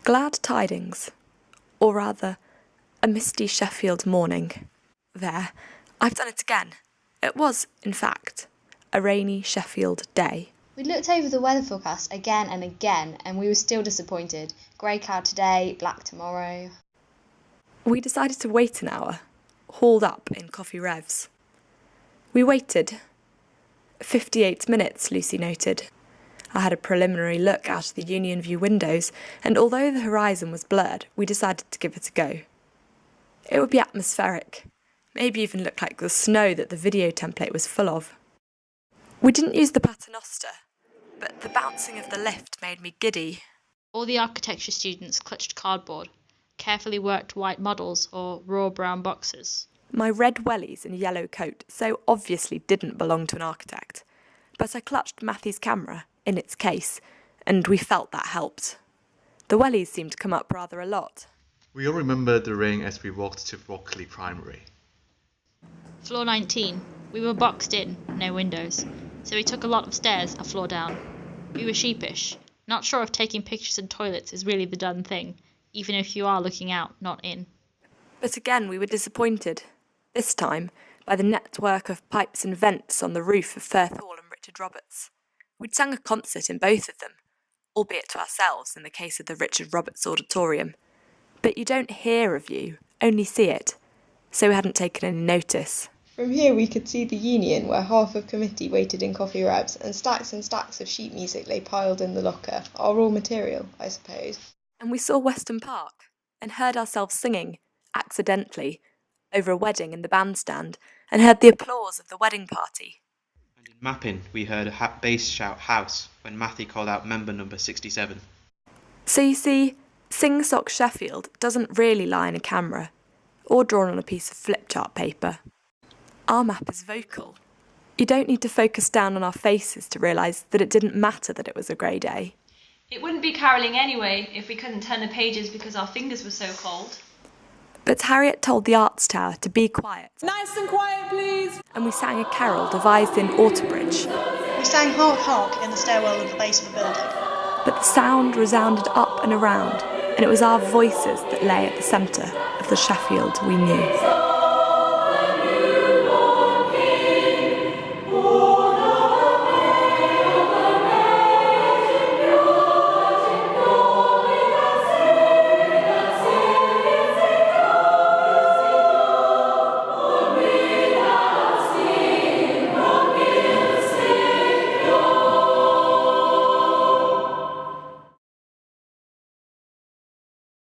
Glad tidings, or rather, a misty Sheffield morning. There, I've done it again. It was, in fact, a rainy Sheffield day. We looked over the weather forecast again and again, and we were still disappointed. Grey cloud today, black tomorrow. We decided to wait an hour, hauled up in Coffee Revs. We waited. 58 minutes, Lucy noted. I had a preliminary look out of the Union View windows, and although the horizon was blurred, we decided to give it a go. It would be atmospheric, maybe even look like the snow that the video template was full of. We didn't use the paternoster, but the bouncing of the lift made me giddy. All the architecture students clutched cardboard, carefully worked white models or raw brown boxes. My red wellies and yellow coat so obviously didn't belong to an architect, but I clutched Matthew's camera in its case, and we felt that helped. The wellies seemed to come up rather a lot. We all remembered the ring as we walked to Brockley Primary. Floor 19. We were boxed in, no windows, so we took a lot of stairs a floor down. We were sheepish, not sure if taking pictures in toilets is really the done thing, even if you are looking out, not in. But again we were disappointed, this time by the network of pipes and vents on the roof of Firth Hall and Richard Roberts. We'd sung a concert in both of them, albeit to ourselves in the case of the Richard Roberts Auditorium. But you don't hear a view, only see it, so we hadn't taken any notice. From here we could see the Union, where half of committee waited in Coffee Revs, and stacks of sheet music lay piled in the locker, our raw material, I suppose. And we saw Weston Park, and heard ourselves singing, accidentally, over a wedding in the bandstand, and heard the applause of the wedding party. And in mapping, we heard a bass shout house when Matthew called out member number 67. So you see, Sing Sock Sheffield doesn't really lie in a camera, or drawn on a piece of flip chart paper. Our map is vocal. You don't need to focus down on our faces to realise that it didn't matter that it was a grey day. It wouldn't be carolling anyway if we couldn't turn the pages because our fingers were so cold. But Harriet told the Arts Tower to be quiet. Nice and quiet, please! And we sang a carol devised in Autobridge. We sang Hark, Hark in the stairwell of the base of the building. But the sound resounded up and around, and it was our voices that lay at the centre of the Sheffield we knew.